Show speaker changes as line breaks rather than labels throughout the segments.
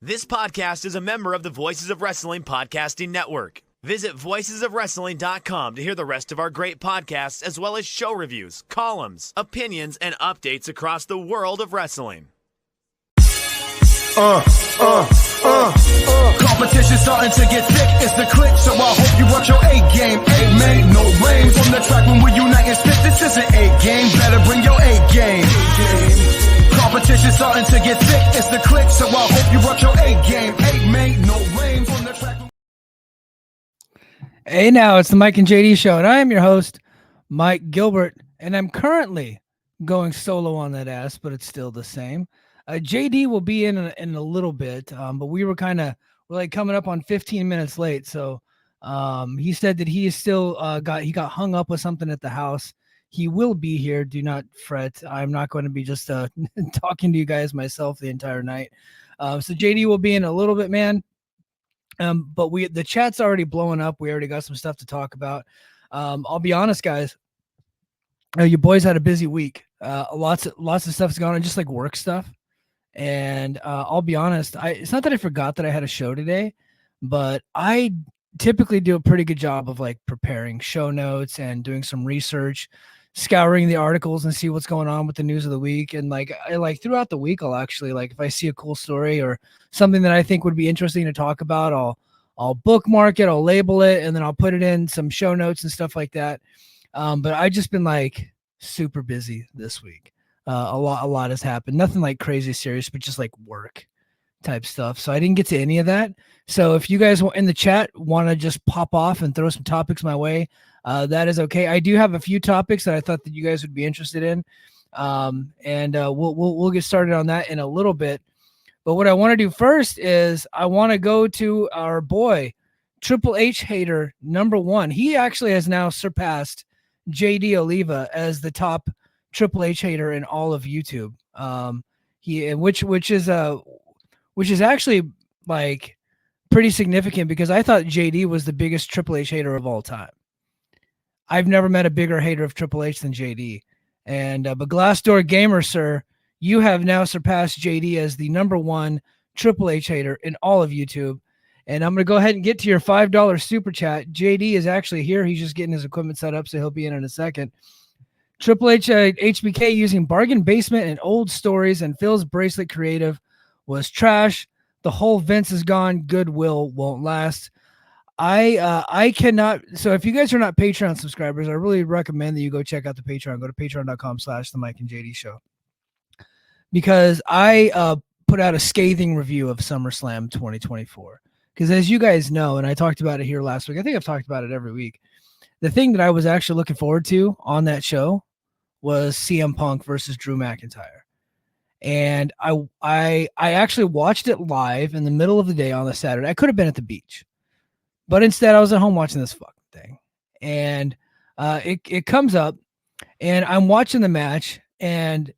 This podcast is a member of the Voices of Wrestling Podcasting Network. Visit voicesofwrestling.com to hear the rest of our great podcasts, as well as show reviews, columns, opinions, and updates across the world of wrestling.
Competition starting to get thick, it's the click, so I hope you work your A game. A-man, no lame. From the track when we unite and spit, this is an A game. Better bring your A game. Competition starting to get thick, it's the click, so I hope you work your A game. A-man, no lame. From the track.
Hey, now it's the Mike and JD show, and I am your host, Mike Gilbert, and I'm currently going solo on that ass, but it's still the same. JD will be in a little bit, but we're like coming up on 15 minutes late. So he said that he is still got hung up with something at the house. He will be here. Do not fret. I'm not going to be just talking to you guys myself the entire night. So JD will be in a little bit, man. But the chat's already blowing up. We already got some stuff to talk about. I'll be honest, guys. You boys had a busy week. Lots of stuff's going on, just like work stuff. And I'll be honest, it's not that I forgot that I had a show today, but I typically do a pretty good job of like preparing show notes and doing some research, scouring the articles and see what's going on with the news of the week. And like throughout the week, I'll actually, like, if I see a cool story or something that I think would be interesting to talk about, I'll bookmark it, I'll label it, and then I'll put it in some show notes and stuff like that. But I just been like super busy this week. A lot has happened. Nothing like crazy serious, but just like work type stuff. So I didn't get to any of that. So if you guys in the chat want to just pop off and throw some topics my way, that is okay. I do have a few topics that I thought that you guys would be interested in. And we'll get started on that in a little bit. But what I want to do first is I want to go to our boy, Triple H hater #1. He actually has now surpassed JD Oliva as the top Triple H hater in all of YouTube. Which is actually like pretty significant, because I thought JD was the biggest Triple H hater of all time. I've never met a bigger hater of Triple H than JD. And but Glassdoor Gamer, sir, you have now surpassed JD as the #1 Triple H hater in all of YouTube. And I'm going to go ahead and get to your $5 super chat. JD is actually here. He's just getting his equipment set up, so he'll be in a second. Triple H HBK using bargain basement and old stories, and Phil's bracelet creative was trash. The whole Vince is gone. Goodwill won't last. I cannot. So if you guys are not Patreon subscribers, I really recommend that you go check out the Patreon. Go to patreon.com/the Mike and JD show, because I put out a scathing review of SummerSlam 2024. Because as you guys know, and I talked about it here last week, I think I've talked about it every week. The thing that I was actually looking forward to on that show was CM Punk versus Drew McIntyre. And I actually watched it live in the middle of the day on a Saturday. I could have been at the beach, but instead I was at home watching this fucking thing. And it comes up, and I'm watching the match, and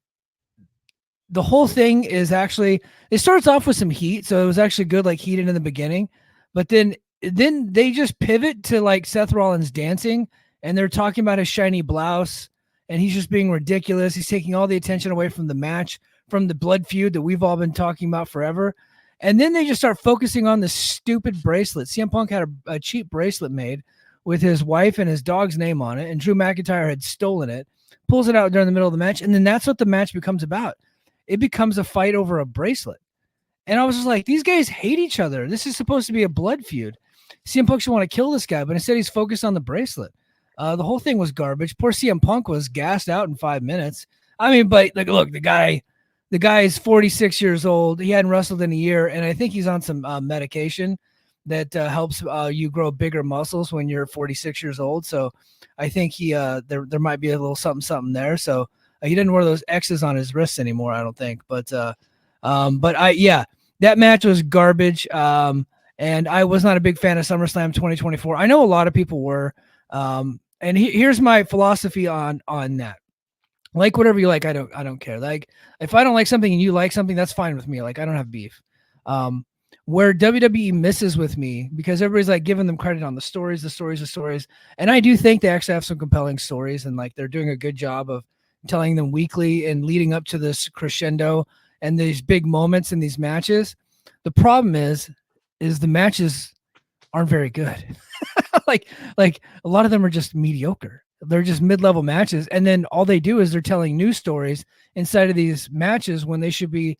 the whole thing is actually, it starts off with some heat. So it was actually good, like heated in the beginning, but then they just pivot to like Seth Rollins dancing, and they're talking about his shiny blouse, and he's just being ridiculous. He's taking all the attention away from the match, from the blood feud that we've all been talking about forever. And then they just start focusing on this stupid bracelet. CM Punk had a cheap bracelet made with his wife and his dog's name on it, and Drew McIntyre had stolen it, pulls it out during the middle of the match, and then that's what the match becomes about. It becomes a fight over a bracelet. And I was just like, these guys hate each other. This is supposed to be a blood feud. CM Punk should want to kill this guy, but instead he's focused on the bracelet. The whole thing was garbage. Poor CM Punk was gassed out in 5 minutes. I mean, but like, look, the guy is 46 years old. He hadn't wrestled in a year, and I think he's on some medication that helps you grow bigger muscles when you're 46 years old. So I think there might be a little something there. So he didn't wear those X's on his wrists anymore, I don't think. But that match was garbage. And I was not a big fan of SummerSlam 2024. I know a lot of people were. And here's my philosophy on that. Like whatever you like, I don't care. Like if I don't like something and you like something, that's fine with me. Like I don't have beef. Where WWE misses with me, because everybody's like giving them credit on the stories. And I do think they actually have some compelling stories, and like they're doing a good job of telling them weekly and leading up to this crescendo and these big moments in these matches. The problem is the matches aren't very good. like a lot of them are just mediocre. They're just mid-level matches, and then all they do is they're telling news stories inside of these matches when they should be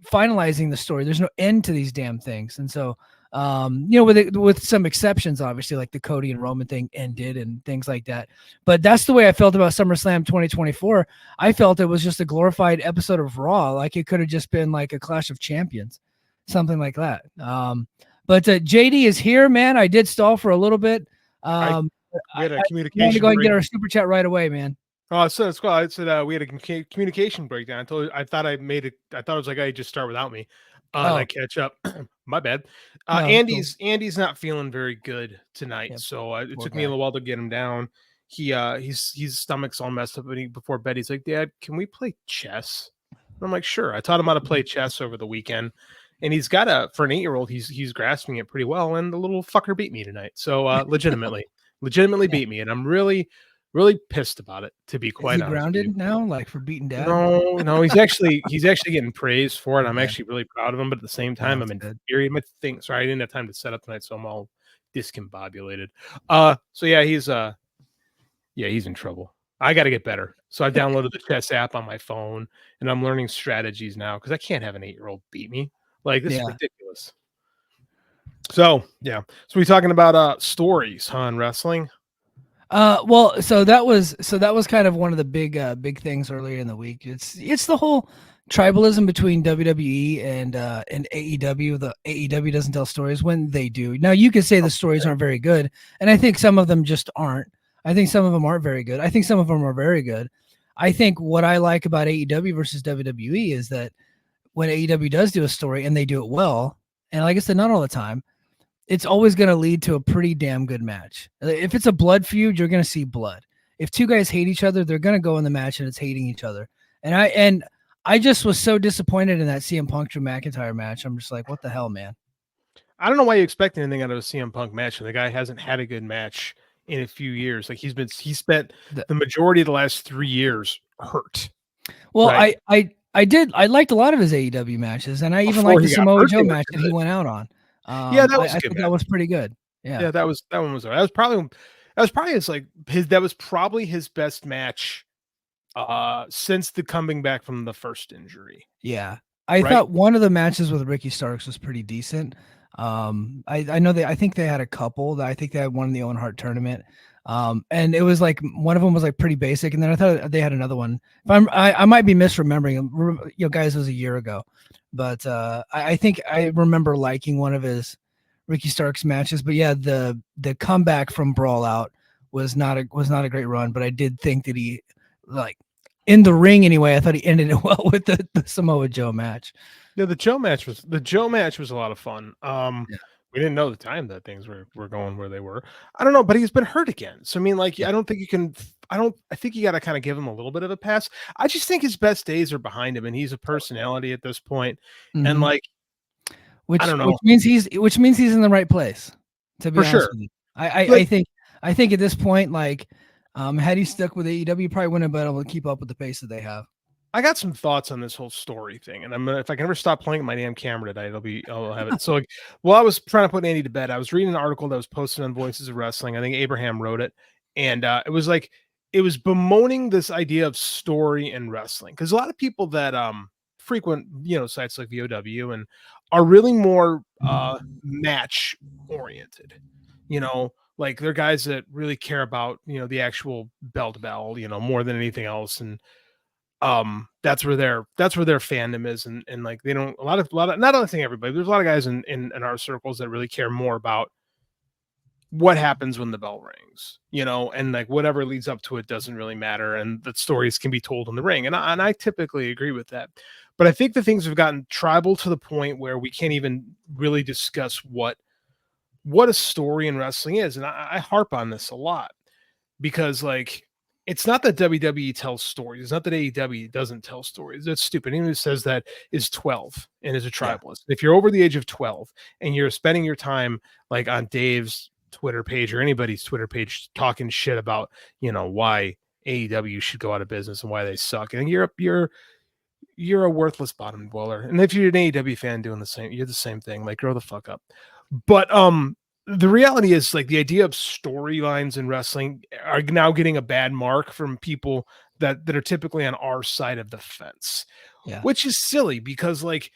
finalizing the story. There's no end to these damn things. And so with some exceptions, obviously, like the Cody and Roman thing ended and things like that. But that's the way I felt about SummerSlam 2024. I felt it was just a glorified episode of Raw. Like it could have just been like a Clash of Champions, something like that. But JD is here, man. I did stall for a little bit.
We had a communication.
I want to go and get our super chat right away, man.
Oh, so it's cool. I said we had a communication breakdown. I thought I made it. I thought it was like, I just start without me. And I catch up. My bad.
No,
Andy's not feeling very good tonight,
Yep.
so it
Poor
took
guy.
me a little while to get him down. His stomach's all messed up. And before bed, he's like, "Dad, can we play chess?" And I'm like, "Sure." I taught him how to play chess over the weekend, and he's got for an 8-year-old, he's grasping it pretty well. And the little fucker beat me tonight. So legitimately beat me, and I'm really pissed about it, to be quite
Is he
honest.
grounded now, like for beating dad?
No, he's actually getting praise for it. I'm
Okay.
actually really proud of him, but at the same time, I'm
that's good.
infuriated. My thing, sorry, I didn't have time to set up tonight, so I'm all discombobulated. So yeah, he's in trouble. I got to get better. So I downloaded the chess app on my phone, and I'm learning strategies now because I can't have an 8-year-old beat me. Like, this is ridiculous. So yeah, so we're talking about stories, huh, in wrestling.
Well, so that was kind of one of the big things earlier in the week. It's the whole tribalism between WWE and AEW. The AEW doesn't tell stories when they do. Now you could say the stories aren't very good, and I think some of them just aren't. I think some of them aren't very good. I think some of them are very good. I think what I like about AEW versus WWE is that when AEW does do a story and they do it well, and like I said, not all the time, it's always going to lead to a pretty damn good match. If it's a blood feud, you're going to see blood. If two guys hate each other, they're going to go in the match and it's hating each other. And I just was so disappointed in that CM Punk Drew McIntyre match. I'm just like, what the hell, man?
I don't know why you expect anything out of a CM Punk match. And the guy hasn't had a good match in a few years. Like he spent the majority of the last 3 years hurt.
Well,
right?
I liked a lot of his AEW matches, and I even liked the Samoa Joe match that he went out on.
Yeah, that was
I think that was pretty good. Yeah,
that one was probably his best match since the coming back from the first injury.
Yeah. I thought one of the matches with Ricky Starks was pretty decent. I think they had a couple. I think they had one in the Owen Hart tournament. And it was like one of them was like pretty basic, and then I thought they had another one. I might be misremembering. Guys, it was a year ago, but I think I remember liking one of his Ricky Starks matches. But yeah, the comeback from Brawl Out was not a great run, but I did think that he, like, in the ring anyway, I thought he ended it well with the Samoa Joe match.
Yeah, the Joe match was a lot of fun. We didn't know the time that things were going where they were. I don't know, but he's been hurt again. So I mean, like, I don't think you can. I think you got to kind of give him a little bit of a pass. I just think his best days are behind him, and he's a personality at this point.
Mm-hmm.
And like,
which
I don't know,
which means he's in the right place. To be honest with you, I think at this point, like, had he stuck with AEW, he probably wouldn't have been able to keep up with the pace that they have.
I got some thoughts on this whole story thing, and if I can ever stop playing my damn camera today, I'll have it. So, like, while I was trying to put Andy to bed, I was reading an article that was posted on Voices of Wrestling. I think Abraham wrote it, and it was bemoaning this idea of story in wrestling, because a lot of people that frequent sites like VOW and are really more match oriented, like they're guys that really care about the actual bell to bell, more than anything else, and that's where their fandom is, and like they don't a lot of not only saying everybody, there's a lot of guys in our circles that really care more about what happens when the bell rings, and like whatever leads up to it doesn't really matter, and that stories can be told in the ring, and I typically agree with that. But I think the things have gotten tribal to the point where we can't even really discuss what a story in wrestling is, and I harp on this a lot, because like, it's not that WWE tells stories. It's not that AEW doesn't tell stories. That's stupid. Anyone who says that is 12 and is a tribalist. Yeah. If you're over the age of 12 and you're spending your time like on Dave's Twitter page or anybody's Twitter page talking shit about, why AEW should go out of business and why they suck, and you're you're a worthless bottom dweller. And if you're an AEW fan doing the same, you're the same thing. Like, grow the fuck up. But the reality is, like, the idea of storylines in wrestling are now getting a bad mark from people that are typically on our side of the fence, which is silly because, like,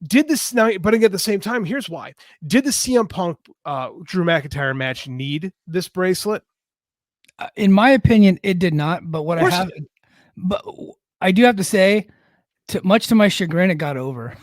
did this now, but at the same time, here's why. Did the CM Punk Drew McIntyre match need this bracelet?
In my opinion, it did not. But but I do have to say, much to my chagrin, it got over.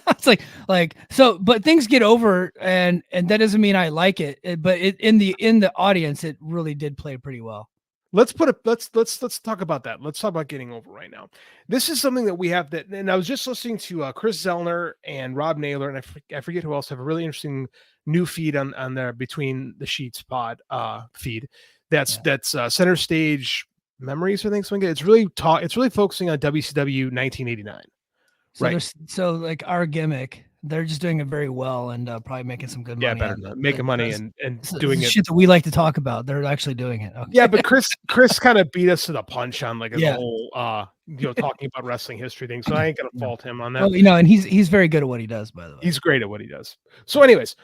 It's like so, but things get over, and that doesn't mean I like it. But in the audience, it really did play pretty well.
Let's talk about that. Let's talk about getting over right now. This is something that we have that, and I was just listening to Chris Zellner and Rob Naylor, and I forget who else have a really interesting new feed on their Between the Sheets pod feed. That's Center Stage Memories, I think something. It's really focusing on WCW 1989.
So
right.
So like our gimmick, they're just doing it very well and probably making some good money.
Yeah, better than making money and doing it.
Shit that we like to talk about. They're actually doing it. Okay.
Yeah, but Chris kind of beat us to the punch on like a whole talking about wrestling history thing. So I ain't gonna fault him on that.
Well, and he's very good at what he does, by the way.
He's great at what he does. So, anyways,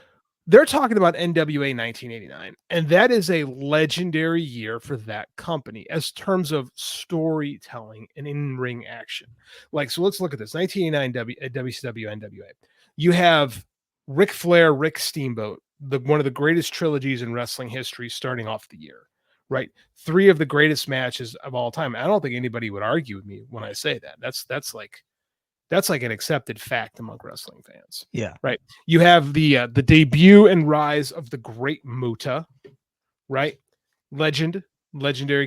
they're talking about NWA 1989, and that is a legendary year for that company as terms of storytelling and in-ring action. Like, so let's look at this. 1989 WCW NWA. You have Ric Flair, Rick Steamboat, one of the greatest trilogies in wrestling history starting off the year, right? 3 of the greatest matches of all time. I don't think anybody would argue with me when I say that. That's like an accepted fact among wrestling fans.
Yeah.
Right. You have the debut and rise of the great Muta, right? Legendary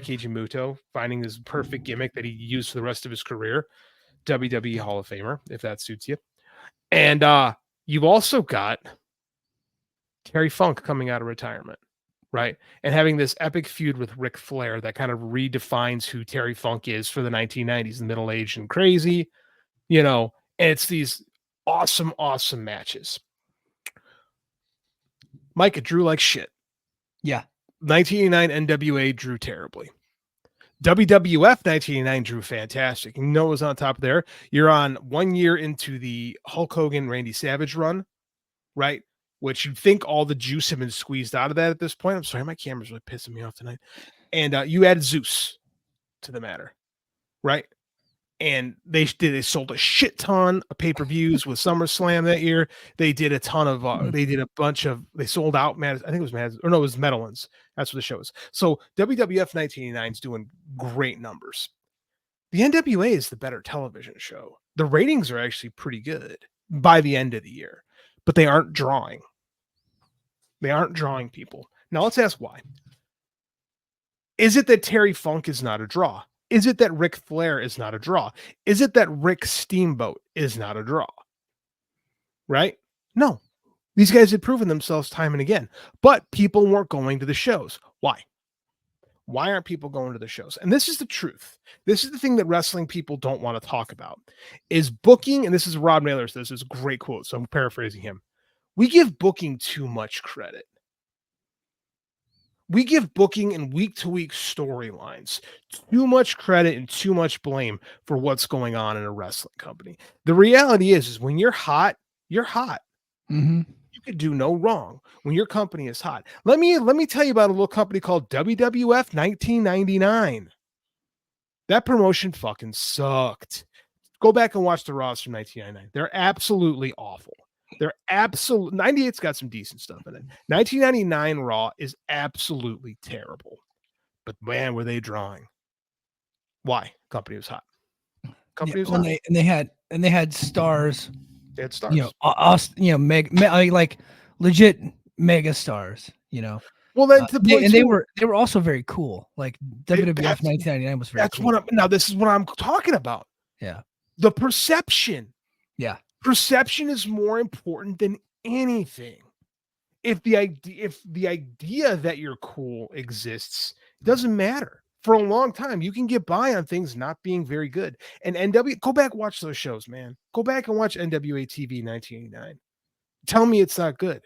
Keiji Muto, finding his perfect gimmick that he used for the rest of his career. WWE Hall of Famer, if that suits you. And you've also got Terry Funk coming out of retirement, right? And having this epic feud with Ric Flair that kind of redefines who Terry Funk is for the 1990s, middle-aged and crazy. And it's these awesome matches. Micah drew like shit.
Yeah.
1989 NWA drew terribly. WWF 1989 drew fantastic. You know it was on top there. You're on 1 year into the Hulk Hogan, Randy Savage run, right? Which you'd think all the juice had been squeezed out of that at this point. I'm sorry, my camera's really pissing me off tonight. And you added Zeus to the matter, right? And they sold a shit ton of pay-per-views with SummerSlam that year. They did a ton of, they sold out, I think it was it was Meadowlands. That's what the show is. So WWF 1989 is doing great numbers. The NWA is the better television show. The ratings are actually pretty good by the end of the year, but they aren't drawing. They aren't drawing people. Now let's ask why. Is it that Terry Funk is not a draw? Is it that Ric Flair is not a draw? Is it that Rick Steamboat is not a draw? Right? No. These guys had proven themselves time and again, but people weren't going to the shows. Why? Why aren't people going to the shows? And this is the truth. This is the thing that wrestling people don't want to talk about is booking. And this is Rob Naylor. This is a great quote. So I'm paraphrasing him. We give booking too much credit. We give booking and week-to-week storylines too much credit and too much blame for what's going on in a wrestling company. The reality is when you're hot, you're hot.
Mm-hmm.
You could do no wrong when your company is hot. Let me tell you about a little company called WWF 1999. That promotion fucking sucked. Go back and watch the Raws from 1999. They're absolutely awful. 98's got some decent stuff in it. 1999 Raw is absolutely terrible. But man, were they drawing. Why? Company was hot. Company was hot.
They had stars.
They had stars.
Like legit mega stars,
Well, then
they were also very cool. Like WWF 1999 was very cool.
This is what I'm talking about.
Yeah.
The perception.
Yeah.
Perception is more important than anything. If the idea that you're cool exists, it doesn't matter. For a long time, you can get by on things not being very good. And go back, watch those shows, man. Go back and watch NWA TV 1989. Tell me it's not good.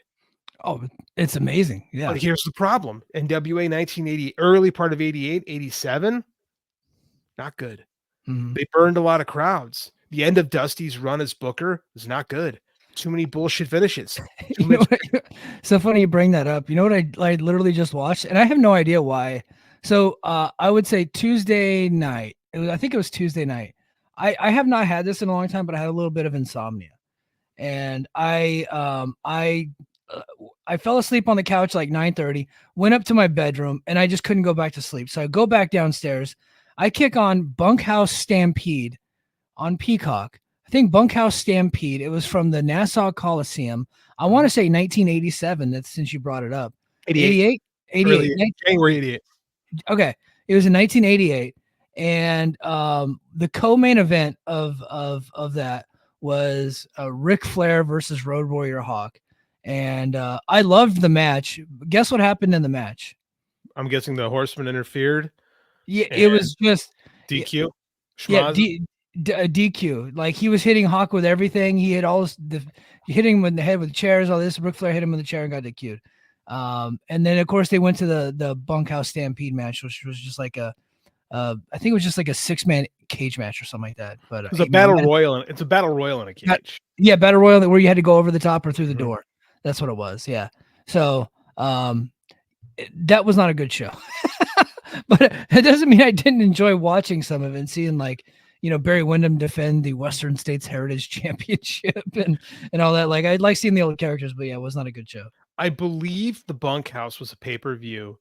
Oh, it's amazing. Yeah.
But here's the problem. NWA 1980, early part of 88, 87, not good.
Mm-hmm.
They burned a lot of crowds. The end of Dusty's run as Booker is not good. Too many bullshit finishes.
You know what? So funny you bring that up. You know what I literally just watched, and I have no idea why. So I would say Tuesday night. I think it was Tuesday night. I have not had this in a long time, but I had a little bit of insomnia, and I fell asleep on the couch like 9:30. Went up to my bedroom, and I just couldn't go back to sleep. So I go back downstairs. I kick on Bunkhouse Stampede on Peacock. I think Bunkhouse Stampede. It was from the Nassau Coliseum. I want to say 1987. That's since you brought it up. 88? 88.
January 88.
Okay. It was in 1988. And the co-main event of that was Ric Flair versus Road Warrior Hawk. And I loved the match. Guess what happened in the match?
I'm guessing the Horseman interfered.
Yeah, it was just
DQ.
Yeah, DQ. Like he was hitting Hawk with everything. He had hit him in the head with chairs, all this. Ric Flair hit him with the chair and got DQ'd. And then of course they went to the Bunkhouse Stampede match, which was just like I think it was just like a 6-man cage match or something like that. But
it's a battle royal. It's a battle royal in a cage.
Yeah, battle royal where you had to go over the top or through the door. That's what it was. Yeah. So that was not a good show. But it doesn't mean I didn't enjoy watching some of it and seeing Barry Windham defend the Western States Heritage Championship and all that. Like I like seeing the old characters, but yeah, it was not a good show.
I believe the Bunkhouse was a pay-per-view,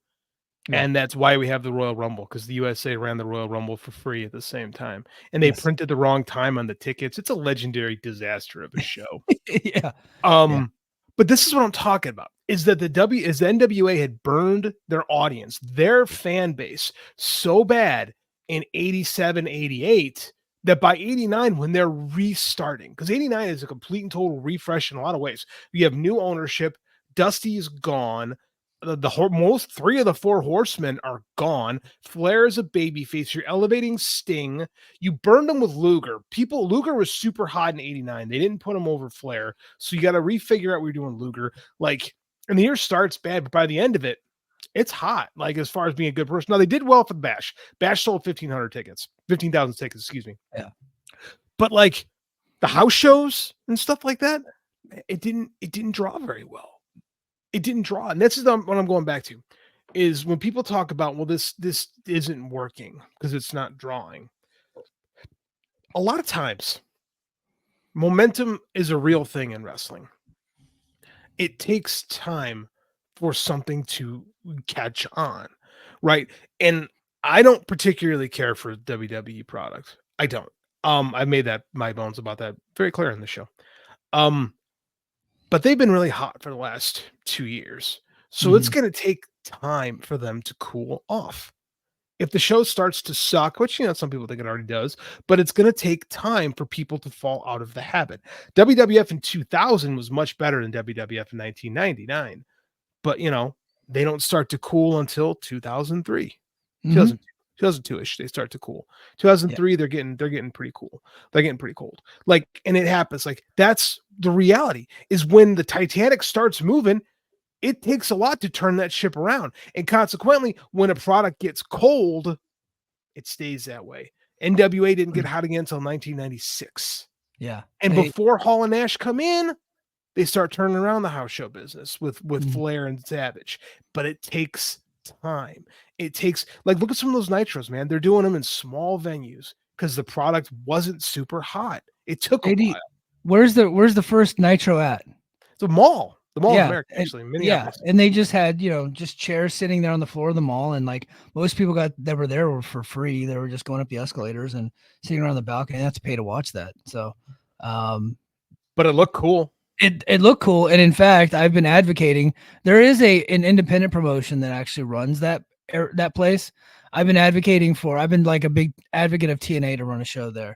and that's why we have the Royal Rumble, because the USA ran the Royal Rumble for free at the same time, and they printed the wrong time on the tickets. It's a legendary disaster of a show.
Yeah.
But this is what I'm talking about, is that the NWA had burned their audience, their fan base so bad in 87, 88, that by 89, when they're restarting, because 89 is a complete and total refresh in a lot of ways. You have new ownership. Dusty is gone. Most 3 of the 4 horsemen are gone. Flair is a babyface. You're elevating Sting. You burned him with Luger. Luger was super hot in 89. They didn't put him over Flair. So you got to refigure out what you're doing, Luger. And the year starts bad, but by the end of it, it's hot. Like, as far as being a good person. Now, they did well for the Bash. Bash sold 15,000 tickets, excuse me.
Yeah.
But the house shows and stuff like that, it didn't draw very well. It didn't draw. And this is what I'm going back to, is when people talk about, well, this isn't working because it's not drawing. A lot of times, momentum is a real thing in wrestling. It takes time for something to catch on, right? And I don't particularly care for WWE product. I don't. I've made my bones about that very clear in the show. But they've been really hot for the last 2 years. So it's going to take time for them to cool off. If the show starts to suck, which, some people think it already does, but it's going to take time for people to fall out of the habit. WWF in 2000 was much better than WWF in 1999. But, they don't start to cool until 2003. 2002-ish, they start to cool. 2003, they're getting pretty cool. They're getting pretty cold. And it happens. That's the reality, is when the Titanic starts moving, it takes a lot to turn that ship around. And consequently, when a product gets cold, it stays that way. NWA didn't get hot again until 1996.
Yeah.
And before Hall and Nash come in, they start turning around the house show business with Flair and Savage. But it takes time. It takes, look at some of those Nitros, man. They're doing them in small venues because the product wasn't super hot. It took a while.
Where's the first Nitro at?
The mall. The mall in America, actually. Minneapolis.
Yeah. And they just had, just chairs sitting there on the floor of the mall. And most people that were there were for free. They were just going up the escalators and sitting around the balcony. And that's to pay to watch that. So,
but it looked cool.
It looked cool. And in fact, I've been advocating, there is an independent promotion that actually runs that place. I've been advocating for, I've been a big advocate of TNA to run a show there.